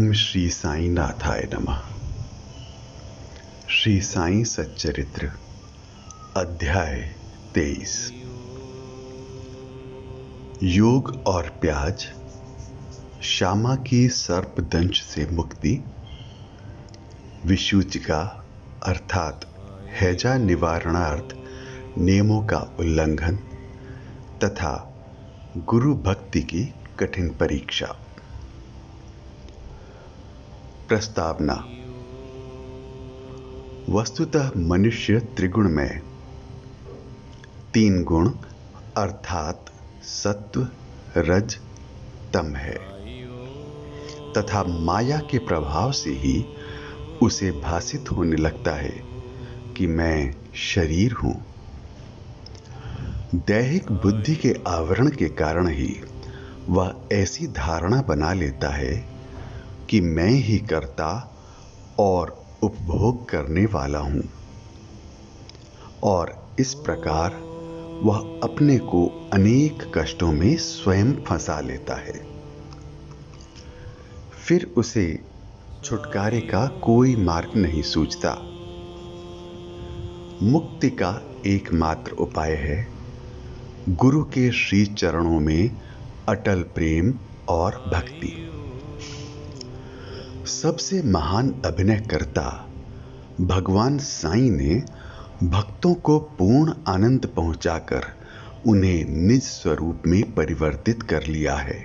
ओम श्री साई नाथाय नमः। श्री साई सच्चरित्र अध्याय 23। योग और प्याज, श्यामा की सर्पदंश से मुक्ति, विसूचिका अर्थात हैजा निवारणार्थ नियमों का उल्लंघन तथा गुरु भक्ति की कठिन परीक्षा। प्रस्तावना। वस्तुतः मनुष्य त्रिगुणमय, 3 गुण अर्थात सत्व, रज, तम है तथा माया के प्रभाव से ही उसे भासित होने लगता है कि मैं शरीर हूं। दैहिक बुद्धि के आवरण के कारण ही वह ऐसी धारणा बना लेता है कि मैं ही कर्ता और उपभोग करने वाला हूं, और इस प्रकार वह अपने को अनेक कष्टों में स्वयं फंसा लेता है। फिर उसे छुटकारे का कोई मार्ग नहीं सूझता। मुक्ति का एकमात्र उपाय है गुरु के श्री चरणों में अटल प्रेम और भक्ति। सबसे महान अभिनयकर्ता भगवान साईं ने भक्तों को पूर्ण आनंद पहुंचाकर उन्हें निज स्वरूप में परिवर्तित कर लिया है।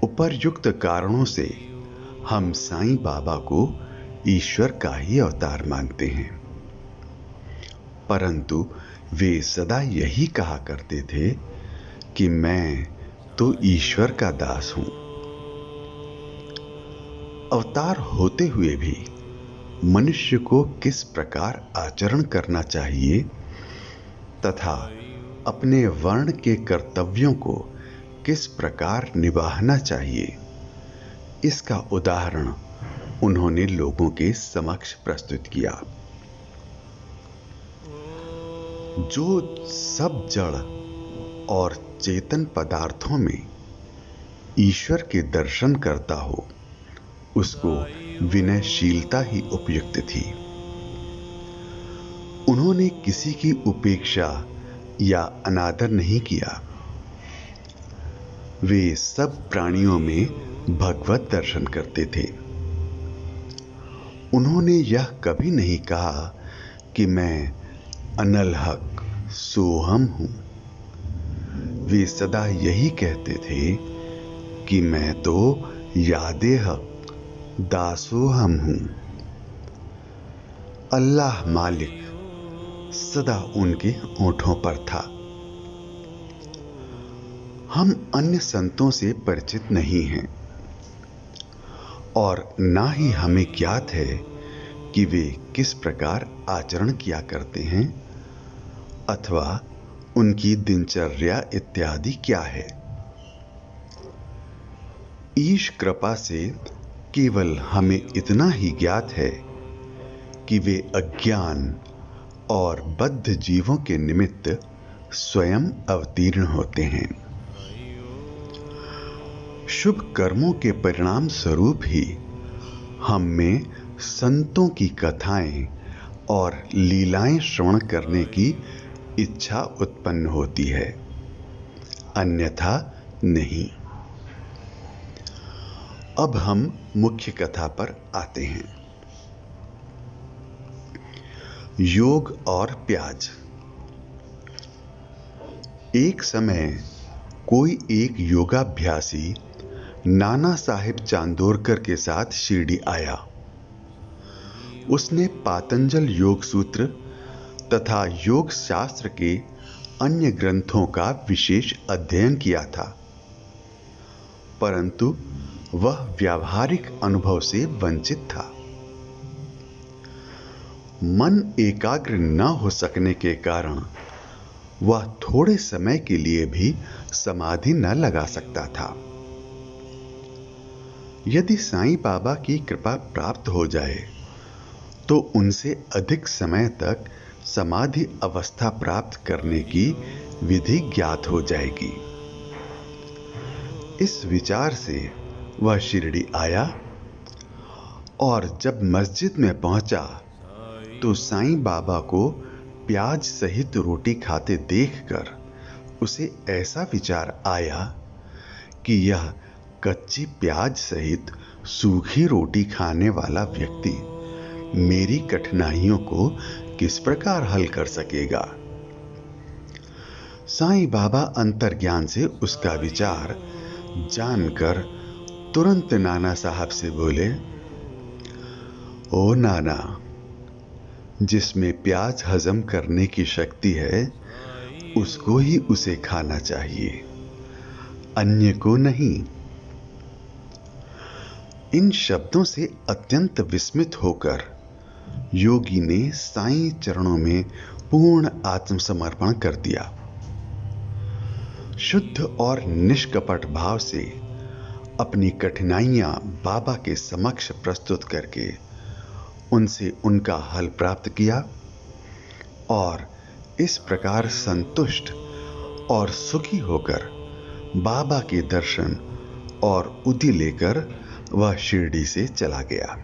उपर्युक्त कारणों से हम साईं बाबा को ईश्वर का ही अवतार मानते हैं, परंतु वे सदा यही कहा करते थे कि मैं तो ईश्वर का दास हूं। अवतार होते हुए भी मनुष्य को किस प्रकार आचरण करना चाहिए तथा अपने वर्ण के कर्तव्यों को किस प्रकार निभाना चाहिए, इसका उदाहरण उन्होंने लोगों के समक्ष प्रस्तुत किया। जो सब जड़ और चेतन पदार्थों में ईश्वर के दर्शन करता हो, उसको विनयशीलता ही उपयुक्त थी। उन्होंने किसी की उपेक्षा या अनादर नहीं किया। वे सब प्राणियों में भगवत दर्शन करते थे। उन्होंने यह कभी नहीं कहा कि मैं अनलहक सोहम हूं। वे सदा यही कहते थे कि मैं तो यादे हक दासो हम हूं। अल्लाह मालिक सदा उनके ओंठों पर था। हम अन्य संतों से परिचित नहीं हैं और ना ही हमें ज्ञात है कि वे किस प्रकार आचरण किया करते हैं अथवा उनकी दिनचर्या इत्यादि क्या है। ईश कृपा से केवल हमें इतना ही ज्ञात है कि वे अज्ञान और बद्ध जीवों के निमित्त स्वयं अवतीर्ण होते हैं। शुभ कर्मों के परिणाम स्वरूप ही हम में संतों की कथाएं और लीलाएं श्रवण करने की इच्छा उत्पन्न होती है, अन्यथा नहीं। अब हम मुख्य कथा पर आते हैं। योग और प्याज। एक समय कोई एक योगाभ्यासी नाना साहिब चांदोरकर के साथ शिरडी आया। उसने पातंजल योग सूत्र तथा योग शास्त्र के अन्य ग्रंथों का विशेष अध्ययन किया था, परंतु वह व्यावहारिक अनुभव से वंचित था। मन एकाग्र न हो सकने के कारण वह थोड़े समय के लिए भी समाधि न लगा सकता था। यदि साईं बाबा की कृपा प्राप्त हो जाए तो उनसे अधिक समय तक समाधि अवस्था प्राप्त करने की विधि ज्ञात हो जाएगी। इस विचार से वह शिरडी आया और जब मस्जिद में पहुंचा तो साईं बाबा को प्याज सहित रोटी खाते देखकर उसे ऐसा विचार आया कि यह कच्ची प्याज सहित सूखी रोटी खाने वाला व्यक्ति मेरी कठिनाइयों को किस प्रकार हल कर सकेगा। साईं बाबा अंतर्ज्ञान से उसका विचार जानकर तुरंत नाना साहब से बोले, ओ नाना, जिसमें प्याज हजम करने की शक्ति है उसको ही उसे खाना चाहिए, अन्य को नहीं। इन शब्दों से अत्यंत विस्मित होकर योगी ने साईं चरणों में पूर्ण आत्मसमर्पण कर दिया। शुद्ध और निष्कपट भाव से अपनी कठिनाइयां बाबा के समक्ष प्रस्तुत करके उनसे उनका हल प्राप्त किया और इस प्रकार संतुष्ट और सुखी होकर बाबा के दर्शन और उदी लेकर वह शिरडी से चला गया।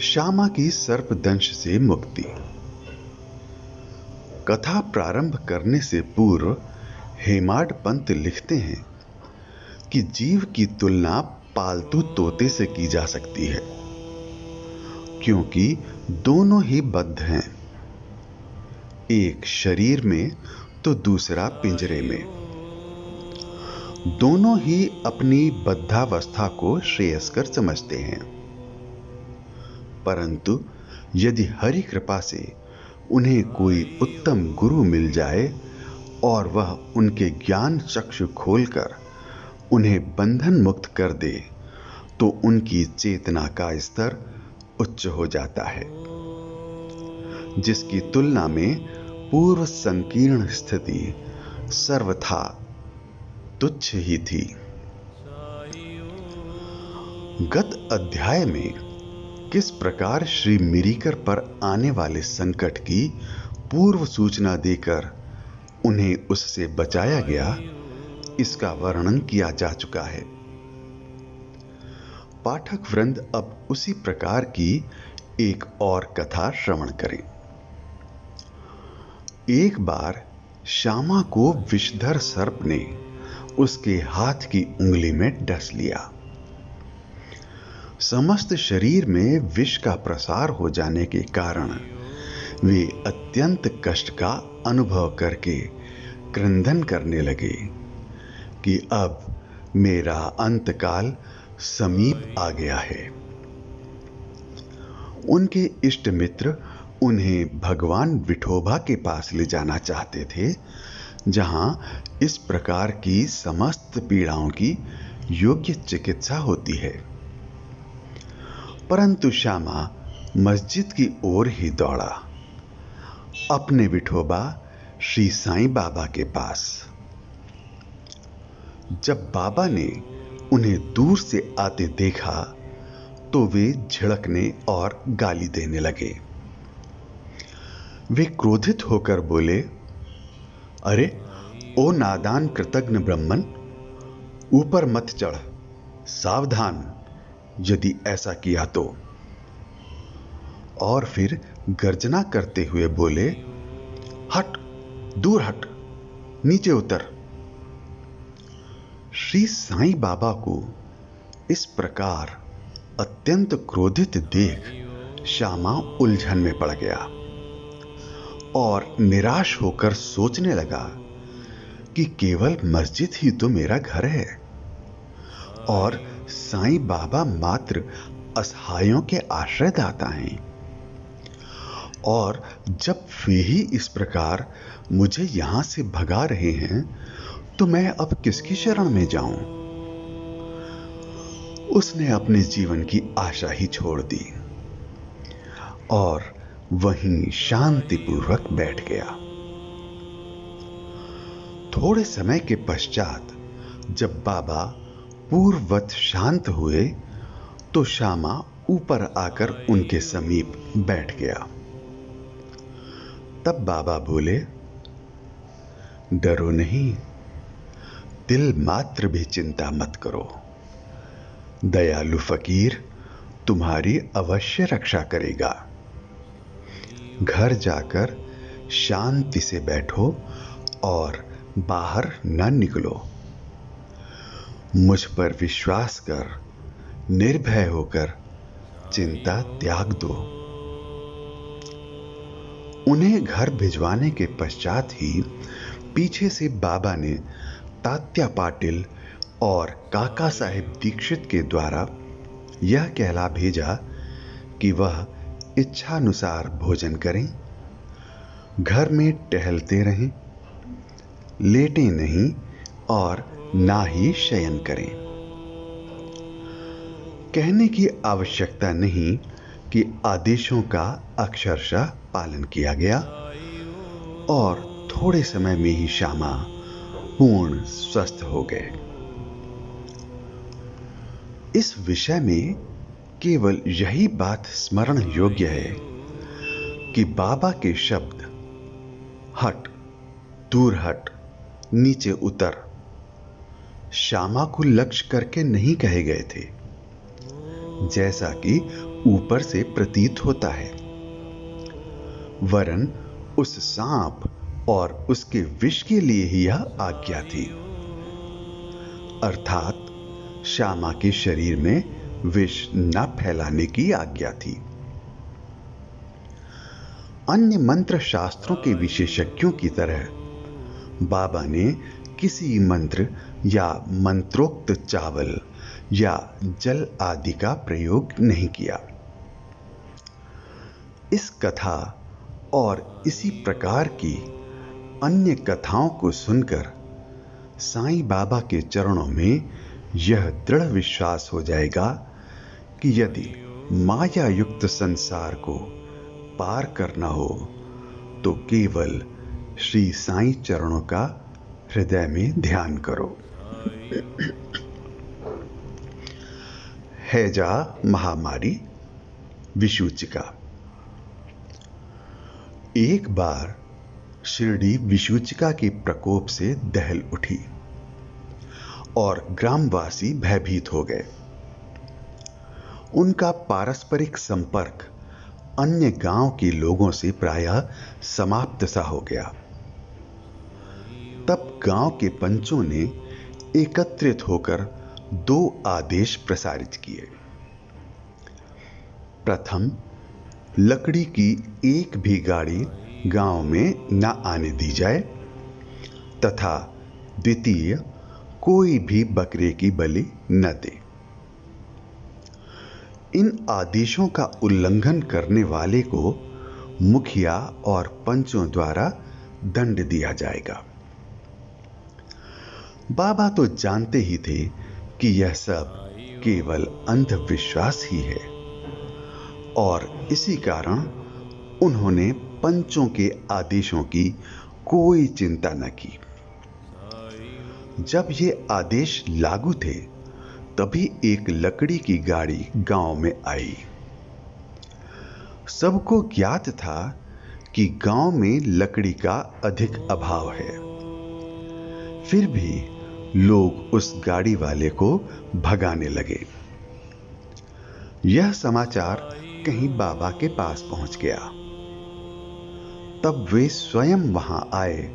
श्यामा की सर्पदंश से मुक्ति। कथा प्रारंभ करने से पूर्व हेमाड पंत लिखते हैं कि जीव की तुलना पालतू तोते से की जा सकती है, क्योंकि दोनों ही बद्ध हैं, एक शरीर में तो दूसरा पिंजरे में। दोनों ही अपनी बद्धावस्था को श्रेयस्कर समझते हैं, परंतु यदि हरि कृपा से उन्हें कोई उत्तम गुरु मिल जाए और वह उनके ज्ञान चक्षु खोलकर उन्हें बंधन मुक्त कर दे तो उनकी चेतना का स्तर उच्च हो जाता है, जिसकी तुलना में पूर्व संकीर्ण स्थिति सर्वथा तुच्छ ही थी। गत अध्याय में किस प्रकार श्री मिरीकर पर आने वाले संकट की पूर्व सूचना देकर उन्हें उससे बचाया गया, इसका वर्णन किया जा चुका है। पाठक वृंद अब उसी प्रकार की एक और कथा श्रवण करें। एक बार श्यामा को विषधर सर्प ने उसके हाथ की उंगली में डस लिया। समस्त शरीर में विष का प्रसार हो जाने के कारण वे अत्यंत कष्ट का अनुभव करके क्रंदन करने लगे कि अब मेरा अंतकाल समीप आ गया है। उनके इष्ट मित्र उन्हें भगवान विठोबा के पास ले जाना चाहते थे, जहां इस प्रकार की समस्त पीड़ाओं की योग्य चिकित्सा होती है। परंतु श्यामा मस्जिद की ओर ही दौड़ा, अपने विठोबा श्री साईं बाबा के पास। जब बाबा ने उन्हें दूर से आते देखा तो वे झिड़कने और गाली देने लगे। वे क्रोधित होकर बोले, अरे ओ नादान कृतघ्न ब्राह्मण, ऊपर मत चढ़, सावधान यदि ऐसा किया तो। और फिर गर्जना करते हुए बोले, हट, दूर हट, नीचे उतर। श्री साईं बाबा को इस प्रकार अत्यंत क्रोधित देख श्यामा उलझन में पड़ गया और निराश होकर सोचने लगा कि केवल मस्जिद ही तो मेरा घर है और साईं बाबा मात्र असहायों के आश्रयदाता हैं, और जब वे ही इस प्रकार मुझे यहां से भगा रहे हैं तो मैं अब किसकी शरण में जाऊं। उसने अपने जीवन की आशा ही छोड़ दी और वहीं शांतिपूर्वक बैठ गया। थोड़े समय के पश्चात जब बाबा पूर्ववत शांत हुए तो श्यामा ऊपर आकर उनके समीप बैठ गया। तब बाबा बोले, डरो नहीं, तिल मात्र भी चिंता मत करो। दयालु फकीर तुम्हारी अवश्य रक्षा करेगा। घर जाकर शांति से बैठो और बाहर न निकलो। मुझ पर विश्वास कर निर्भय होकर चिंता त्याग दो। उन्हें घर भिजवाने के पश्चात ही पीछे से बाबा ने तात्या पाटिल और काका साहेब दीक्षित के द्वारा यह कहला भेजा कि वह इच्छानुसार भोजन करें, घर में टहलते रहें, लेटें नहीं और ना ही शयन करें। कहने की आवश्यकता नहीं कि आदेशों का अक्षरशः पालन किया गया और थोड़े समय में ही श्यामा पूर्ण स्वस्थ हो गए। इस विषय में केवल यही बात स्मरण योग्य है कि बाबा के शब्द हट, दूर हट, नीचे उतर श्यामा को लक्ष्य करके नहीं कहे गए थे, जैसा कि ऊपर से प्रतीत होता है, वरन उस सांप और उसके विष के लिए ही यह आज्ञा थी, अर्थात श्यामा के शरीर में विष न फैलाने की आज्ञा थी। अन्य मंत्र शास्त्रों के विशेषज्ञों की तरह बाबा ने किसी मंत्र या मंत्रोक्त चावल या जल आदि का प्रयोग नहीं किया। इस कथा और इसी प्रकार की अन्य कथाओं को सुनकर साईं बाबा के चरणों में यह दृढ़ विश्वास हो जाएगा कि यदि माया युक्त संसार को पार करना हो तो केवल श्री साईं चरणों का हृदय में ध्यान करो। हैजा महामारी विषूचिका। एक बार शिरडी विषूचिका के प्रकोप से दहल उठी और ग्रामवासी भयभीत हो गए। उनका पारस्परिक संपर्क अन्य गांव के लोगों से प्रायः समाप्त सा हो गया। तब गांव के पंचों ने एकत्रित होकर 2 आदेश प्रसारित किए। प्रथम, लकड़ी की एक भी गाड़ी गांव में न आने दी जाए तथा द्वितीय, कोई भी बकरे की बलि न दे। इन आदेशों का उल्लंघन करने वाले को मुखिया और पंचों द्वारा दंड दिया जाएगा। बाबा तो जानते ही थे कि यह सब केवल अंधविश्वास ही है और इसी कारण उन्होंने पंचों के आदेशों की कोई चिंता न की। जब ये आदेश लागू थे तभी एक लकड़ी की गाड़ी गांव में आई। सबको ज्ञात था कि गांव में लकड़ी का अधिक अभाव है, फिर भी लोग उस गाड़ी वाले को भगाने लगे। यह समाचार कहीं बाबा के पास पहुंच गया। तब वे स्वयं वहां आए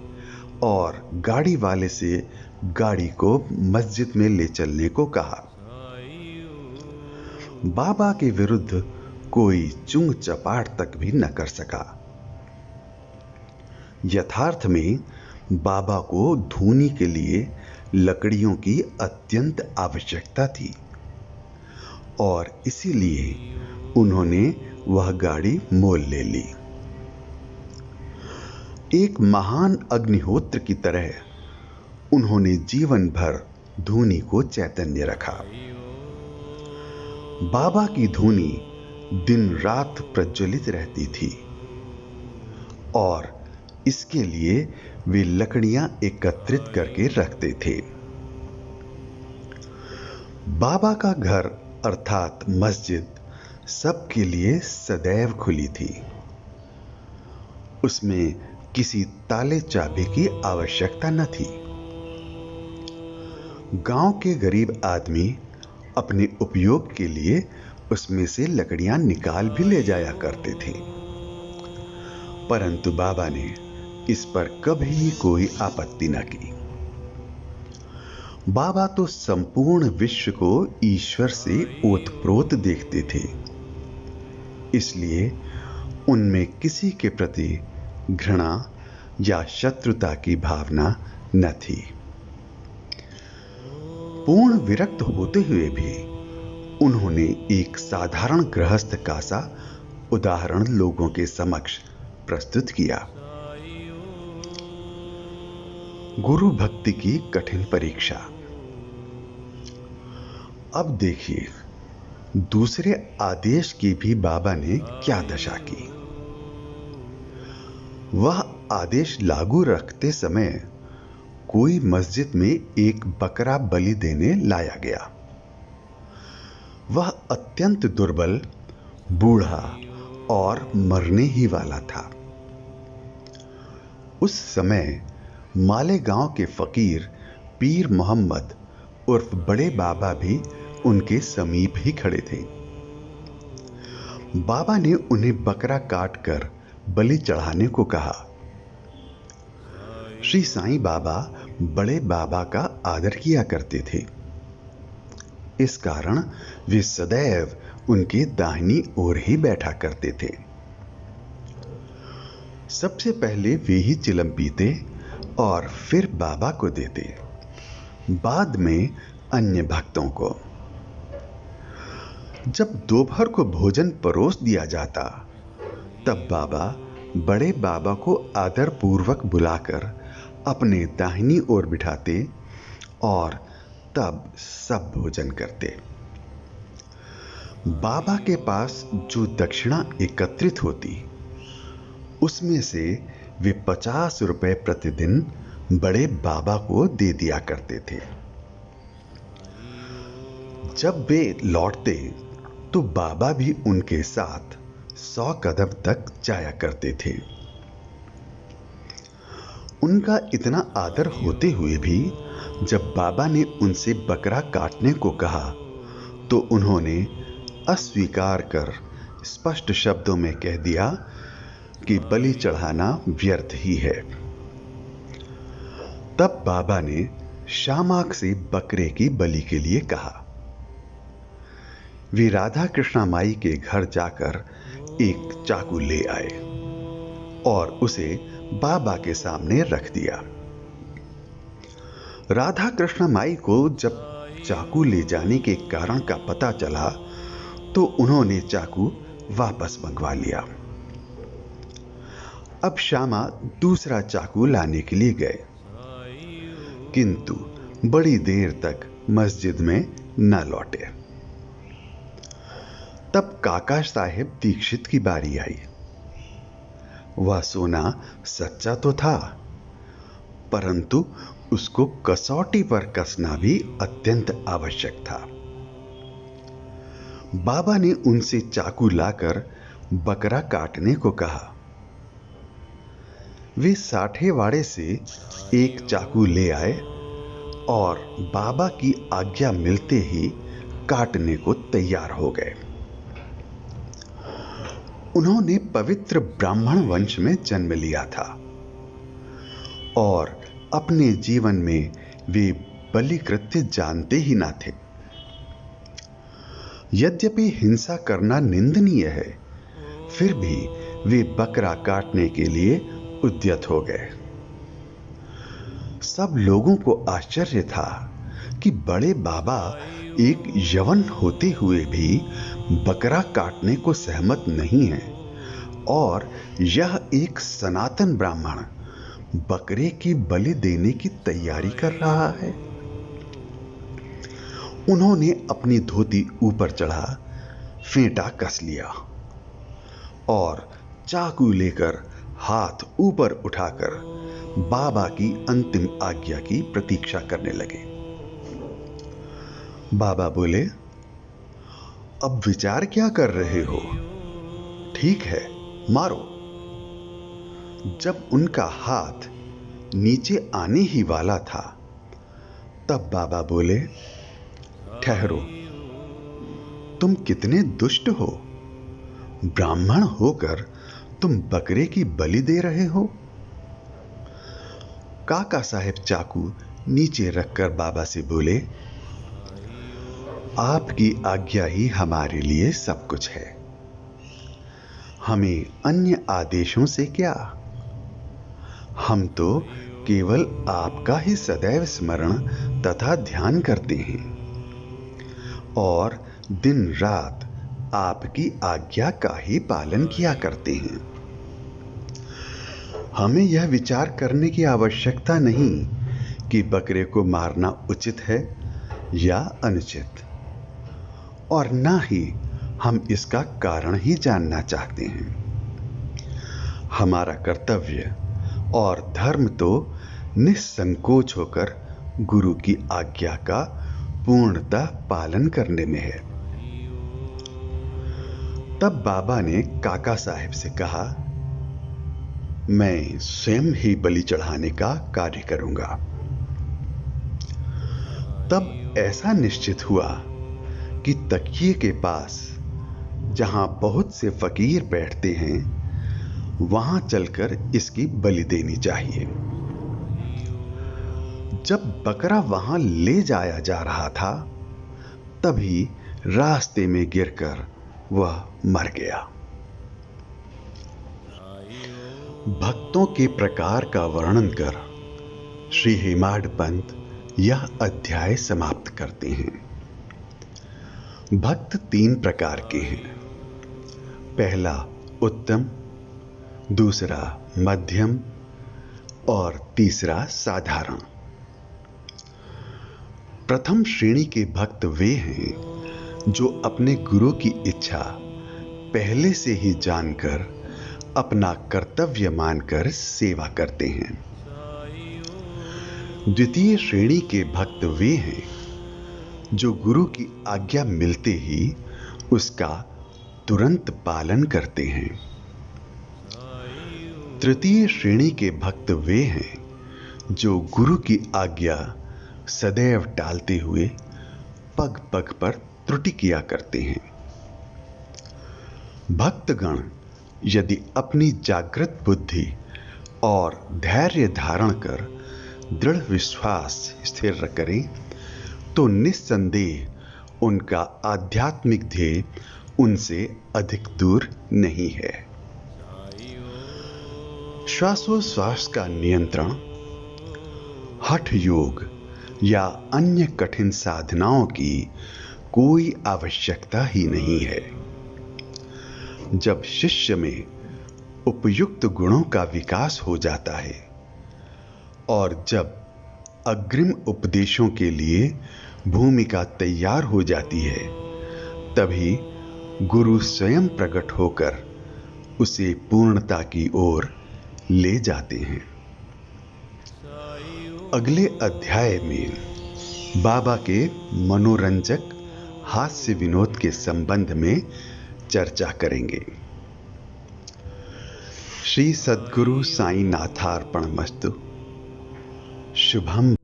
और गाड़ी वाले से गाड़ी को मस्जिद में ले चलने को कहा। बाबा के विरुद्ध कोई चुंग चपाट तक भी न कर सका। यथार्थ में बाबा को धूनी के लिए लकड़ियों की अत्यंत आवश्यकता थी और इसीलिए उन्होंने वह गाड़ी मोल ले ली। एक महान अग्निहोत्र की तरह उन्होंने जीवन भर धूनी को चैतन्य रखा। बाबा की धूनी दिन रात प्रज्वलित रहती थी और इसके लिए वे लकड़ियां एकत्रित करके रखते थे। बाबा का घर अर्थात मस्जिद सबके लिए सदैव खुली थी। उसमें किसी ताले चाबी की आवश्यकता न थी। गांव के गरीब आदमी अपने उपयोग के लिए उसमें से लकड़ियां निकाल भी ले जाया करते थे, परंतु बाबा ने इस पर कभी कोई आपत्ति न की। बाबा तो संपूर्ण विश्व को ईश्वर से ओतप्रोत देखते थे, इसलिए उनमें किसी के प्रति घृणा या शत्रुता की भावना न थी। पूर्ण विरक्त होते हुए भी उन्होंने एक साधारण गृहस्थ का सा उदाहरण लोगों के समक्ष प्रस्तुत किया। गुरु भक्ति की कठिन परीक्षा। अब देखिए दूसरे आदेश की भी बाबा ने क्या दशा की। वह आदेश लागू रखते समय कोई मस्जिद में एक बकरा बलि देने लाया गया। वह अत्यंत दुर्बल, बूढ़ा और मरने ही वाला था। उस समय मालेगांव के फकीर पीर मोहम्मद उर्फ बड़े बाबा भी उनके समीप ही खड़े थे। बाबा ने उन्हें बकरा काट कर बलि चढ़ाने को कहा। श्री साईं बाबा बड़े बाबा का आदर किया करते थे, इस कारण वे सदैव उनके दाहिनी ओर ही बैठा करते थे। सबसे पहले वे ही चिलम पीते और फिर बाबा को देते, बाद में अन्य भक्तों को। जब दोपहर को भोजन परोस दिया जाता, तब बाबा बड़े बाबा को आदर पूर्वक बुलाकर अपने दाहिनी ओर बिठाते और तब सब भोजन करते। बाबा के पास जो दक्षिणा एकत्रित होती, उसमें से वे 50 रुपए प्रतिदिन बड़े बाबा को दे दिया करते थे। जब वे लौटते तो बाबा भी उनके साथ 100 कदम तक जाया करते थे। उनका इतना आदर होते हुए भी जब बाबा ने उनसे बकरा काटने को कहा तो उन्होंने अस्वीकार कर स्पष्ट शब्दों में कह दिया कि बलि चढ़ाना व्यर्थ ही है। तब बाबा ने शामाक से बकरे की बलि के लिए कहा। वे राधा कृष्णा माई के घर जाकर एक चाकू ले आए और उसे बाबा के सामने रख दिया। राधा कृष्ण माई को जब चाकू ले जाने के कारण का पता चला तो उन्होंने चाकू वापस मंगवा लिया। अब श्यामा दूसरा चाकू लाने के लिए गए, किंतु बड़ी देर तक मस्जिद में न लौटे। तब काका साहेब दीक्षित की बारी आई। वह सोना सच्चा तो था, परंतु उसको कसौटी पर कसना भी अत्यंत आवश्यक था। बाबा ने उनसे चाकू लाकर बकरा काटने को कहा। वे साठेवाड़े से एक चाकू ले आए और बाबा की आज्ञा मिलते ही काटने को तैयार हो गए। उन्होंने पवित्र ब्राह्मण वंश में जन्म लिया था और अपने जीवन में वे बलि कृत्य जानते ही ना थे। यद्यपि हिंसा करना निंदनीय है, फिर भी वे बकरा काटने के लिए उद्यत हो गए। सब लोगों को आश्चर्य था कि बड़े बाबा एक यवन होते हुए भी बकरा काटने को सहमत नहीं है और यह एक सनातन ब्राह्मण बकरे की बलि देने की तैयारी कर रहा है। उन्होंने अपनी धोती ऊपर चढ़ा फेंटा कस लिया और चाकू लेकर हाथ ऊपर उठाकर बाबा की अंतिम आज्ञा की प्रतीक्षा करने लगे। बाबा बोले, अब विचार क्या कर रहे हो? ठीक है, मारो। जब उनका हाथ नीचे आने ही वाला था, तब बाबा बोले, ठहरो, तुम कितने दुष्ट हो। ब्राह्मण होकर तुम बकरे की बलि दे रहे हो। काका साहेब चाकू नीचे रखकर बाबा से बोले, आपकी आज्ञा ही हमारे लिए सब कुछ है। हमें अन्य आदेशों से क्या। हम तो केवल आपका ही सदैव स्मरण तथा ध्यान करते हैं और दिन रात आपकी आज्ञा का ही पालन किया करते हैं। हमें यह विचार करने की आवश्यकता नहीं कि बकरे को मारना उचित है या अनुचित, और ना ही हम इसका कारण ही जानना चाहते हैं। हमारा कर्तव्य और धर्म तो निसंकोच होकर गुरु की आज्ञा का पूर्णतः पालन करने में है। तब बाबा ने काका साहेब से कहा, मैं स्वयं ही बलि चढ़ाने का कार्य करूंगा। तब ऐसा निश्चित हुआ कि तकिए के पास जहां बहुत से फकीर बैठते हैं, वहां चलकर इसकी बलि देनी चाहिए। जब बकरा वहां ले जाया जा रहा था, तभी रास्ते में गिरकर वह मर गया। भक्तों के प्रकार का वर्णन कर श्री हेमाड पंत यह अध्याय समाप्त करते हैं। भक्त 3 प्रकार के हैं। पहला उत्तम, दूसरा मध्यम और तीसरा साधारण। प्रथम श्रेणी के भक्त वे हैं जो अपने गुरु की इच्छा पहले से ही जानकर अपना कर्तव्य मानकर सेवा करते हैं। द्वितीय श्रेणी के भक्त वे हैं जो गुरु की आज्ञा मिलते ही उसका तुरंत पालन करते हैं। तृतीय श्रेणी के भक्त वे हैं जो गुरु की आज्ञा सदैव टालते हुए पग पग पर त्रुटि किया करते हैं। भक्तगण यदि अपनी जागृत बुद्धि और धैर्य धारण कर दृढ़ विश्वास स्थिर करें, तो निस्संदेह उनका आध्यात्मिक ध्येय उनसे अधिक दूर नहीं है। श्वासोश्वास का नियंत्रण, हठ योग या अन्य कठिन साधनाओं की कोई आवश्यकता ही नहीं है। जब शिष्य में उपयुक्त गुणों का विकास हो जाता है और जब अग्रिम उपदेशों के लिए भूमिका तैयार हो जाती है, तभी गुरु स्वयं प्रकट होकर उसे पूर्णता की ओर ले जाते हैं। अगले अध्याय में बाबा के मनोरंजक हास्य विनोद के संबंध में चर्चा करेंगे। श्री सद्गुरु साईं नाथार्पणमस्तु। शुभम